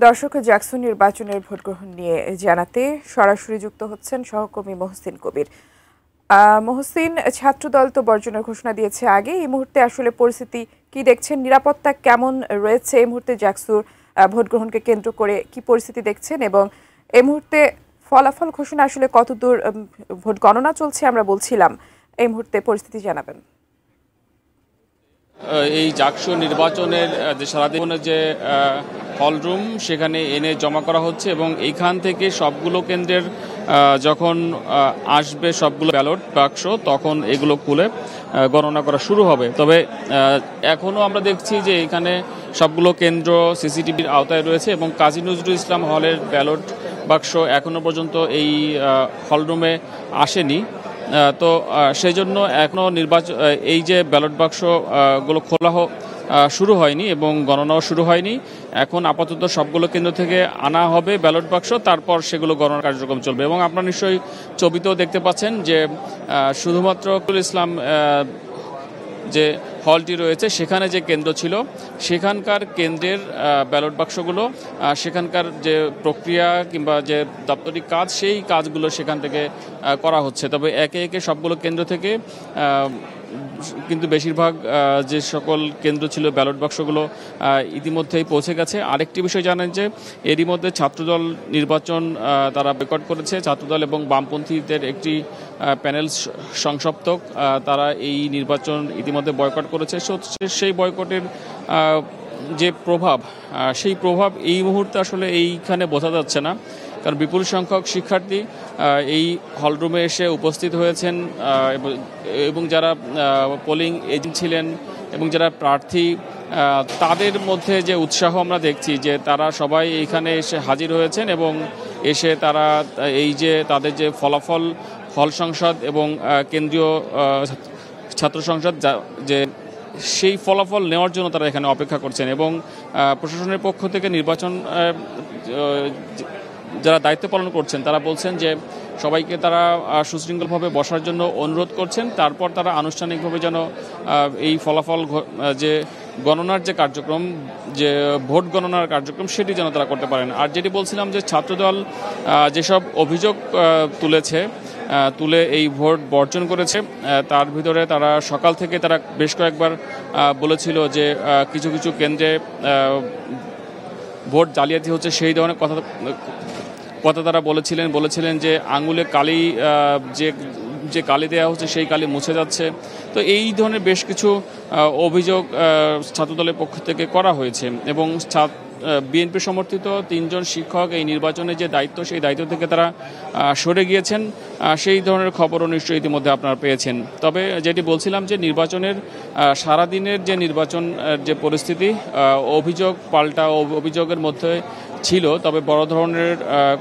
দর্শক, জাকসু নির্বাচনের ভোটগ্রহণ নিয়ে জানাতে সরাসরি যুক্ত হচ্ছেন সহকর্মী মহসিন কবির। মহসিন, ছাত্রদল তো বর্জনের ঘোষণা দিয়েছে আগে। এই মুহূর্তে আসলে পরিস্থিতি কি দেখছেন? নিরাপত্তা কেমন রয়েছে এই মুহূর্তে? জাকসুর ভোটগ্রহণকে কেন্দ্র করে কি পরিস্থিতি দেখছেন? এবং এই মুহূর্তে ফলাফল ঘোষণা আসলে কতদূর? ভোট গণনা চলছে আমরা বলছিলাম, এই মুহূর্তে পরিস্থিতি জানাবেন। এই জাকসু নির্বাচনের যে সারাদিনের যে হলরুম সেখানে এনে জমা করা হচ্ছে এবং এইখান থেকে সবগুলো কেন্দ্রের যখন আসবে সবগুলো ব্যালট বাক্স তখন এগুলো খুলে গণনা করা শুরু হবে। তবে এখনও আমরা দেখছি যে এখানে সবগুলো কেন্দ্র সিসিটিভির আওতায় রয়েছে এবং কাজী নজরুল ইসলাম হলের ব্যালট বাক্স এখনও পর্যন্ত এই হলরুমে আসেনি। তো সেই জন্য এখনও এই যে ব্যালট বাক্সগুলো খোলা শুরু হয়নি এবং গণনাও শুরু হয়নি। এখন আপাতত সবগুলো কেন্দ্র থেকে আনা হবে ব্যালট বাক্স, তারপর সেগুলো গণনা কার্যক্রম চলবে। এবং আপনারা নিশ্চয়ই ছবিতেও দেখতে পাচ্ছেন যে শুধুমাত্র ইসলাম যে হলটি রয়েছে সেখানে যে কেন্দ্র ছিল সেখানকার কেন্দ্রের ব্যালট বাক্সগুলো সেখানকার যে প্রক্রিয়া কিংবা যে দাপ্তরিক কাজ সেই কাজগুলো সেখান থেকে করা হচ্ছে। তবে একে একে সবগুলো কেন্দ্র থেকে কিন্তু বেশিরভাগ যে সকল কেন্দ্র ছিল ব্যালট বাক্সগুলো ইতিমধ্যেই পৌঁছে গেছে। আরেকটি বিষয় জানেন যে এরই মধ্যে ছাত্রদল নির্বাচন তারা বয়কট করেছে। ছাত্রদল এবং বামপন্থীদের একটি প্যানেল সংসপ্তক তারা এই নির্বাচন ইতিমধ্যে বয়কট করেছে। সেই বয়কটের যে প্রভাব সেই প্রভাব এই মুহূর্তে আসলে এইখানে বোঝা যাচ্ছে না, কারণ বিপুল সংখ্যক শিক্ষার্থী এই হলরুমে এসে উপস্থিত হয়েছেন এবং যারা পোলিং এজেন্ট ছিলেন এবং যারা প্রার্থী তাদের মধ্যে যে উৎসাহ আমরা দেখছি যে তারা সবাই এইখানে এসে হাজির হয়েছেন এবং এসে তারা এই যে তাদের যে ফলাফল হল সংসদ এবং কেন্দ্রীয় ছাত্র সংসদ যে সেই ফলাফল নেওয়ার জন্য তারা এখানে অপেক্ষা করছেন। এবং প্রশাসনের পক্ষ থেকে নির্বাচন যারা দায়িত্ব পালন করছেন তারা বলছেন যে সবাইকে তারা সুশৃঙ্খলভাবে বসার জন্য অনুরোধ করছেন, তারপর তারা আনুষ্ঠানিকভাবে যেন এই ফলাফল যে গণনার যে কার্যক্রম যে ভোট গণনার কার্যক্রম সেটি যেন তারা করতে পারেন। আর যেটি বলছিলাম যে ছাত্রদল যেসব অভিযোগ তুলে এই ভোট বর্জন করেছে তার ভিতরে তারা সকাল থেকে তারা বেশ কয়েকবার বলেছিল যে কিছু কিছু কেন্দ্রে ভোট জালিয়াতি হচ্ছে, সেই ধরনের কথা তারা বলেছিলেন যে আঙুলে কালি যে কালি দেওয়া হচ্ছে সেই কালি মুছে যাচ্ছে। তো এই ধরনের বেশ কিছু অভিযোগ ছাত্রদলের পক্ষ থেকে করা হয়েছে এবং বিএনপি সমর্থিত 3 জন শিক্ষক এই নির্বাচনের যে দায়িত্ব সেই দায়িত্ব থেকে তারা সরে গিয়েছেন। সেই ধরনের খবরও নিশ্চয়ই ইতিমধ্যে আপনারা পেয়েছেন। তবে যেটি বলছিলাম যে নির্বাচনের সারাদিনের যে নির্বাচন যে পরিস্থিতি অভিযোগ পাল্টা অভিযোগের মধ্যে ছিল, তবে বড় ধরনের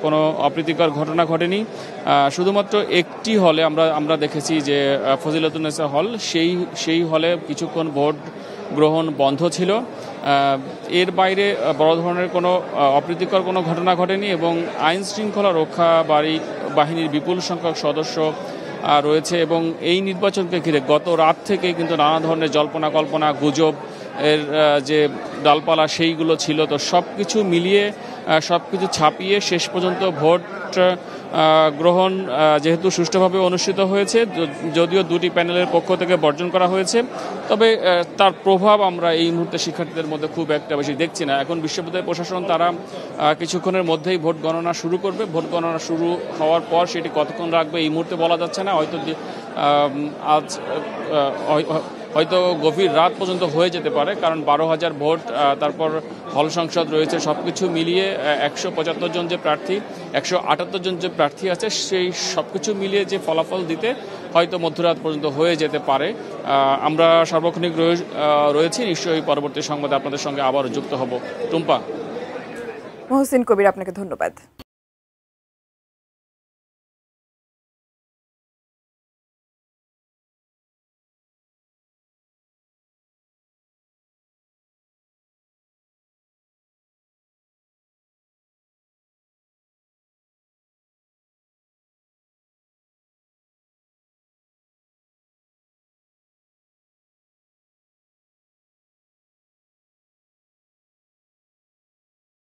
কোনো অপ্রীতিকর ঘটনা ঘটেনি। শুধুমাত্র একটি হলে আমরা দেখেছি যে ফজিলাতুন্নেসা হল, সেই হলে কিছুক্ষণ ভোট গ্রহণ বন্ধ ছিল। এর বাইরে বড় ধরনের কোনো অপ্রীতিকর কোনো ঘটনা ঘটেনি এবং আইন শৃঙ্খলা রক্ষা বাহিনীর বিপুল সংখ্যক সদস্য রয়েছে। এবং এই নির্বাচনকে ঘিরে গত রাত থেকে কিন্তু নানা ধরনের জল্পনা কল্পনা গুজব এর যে ডালপালা সেইগুলো ছিল। তো সব কিছু মিলিয়ে সব কিছু ছাপিয়ে শেষ পর্যন্ত ভোট গ্রহণ যেহেতু সুষ্ঠুভাবে অনুষ্ঠিত হয়েছে, যদিও 2টি প্যানেলের পক্ষ থেকে বর্জন করা হয়েছে, তবে তার প্রভাব আমরা এই মুহূর্তে শিক্ষার্থীদের মধ্যে খুব একটা বেশি দেখছি না। এখন বিশ্ববিদ্যালয় প্রশাসন তারা কিছুক্ষণের মধ্যেই ভোট গণনা শুরু করবে। ভোট গণনা শুরু হওয়ার পর সেটি কতক্ষণ রাখবে এই মুহূর্তে বলা যাচ্ছে না। হয়তো গভীর রাত পর্যন্ত হয়ে যেতে পারে, কারণ 12,000 ভোট, তারপর হল সংসদ রয়েছে, সব কিছু মিলিয়ে 175 জন যে প্রার্থী 178 জন যে প্রার্থী আছে সেই সব কিছু মিলিয়ে যে ফলাফল দিতে হয়তো মধ্যরাত পর্যন্ত হয়ে যেতে পারে। আমরা সার্বক্ষণিক রয়েছি, নিশ্চয়ই পরবর্তী সংবাদে আপনাদের সঙ্গে আবার যুক্ত হব। টুম্পা। মহসিন কবির, আপনাকে ধন্যবাদ।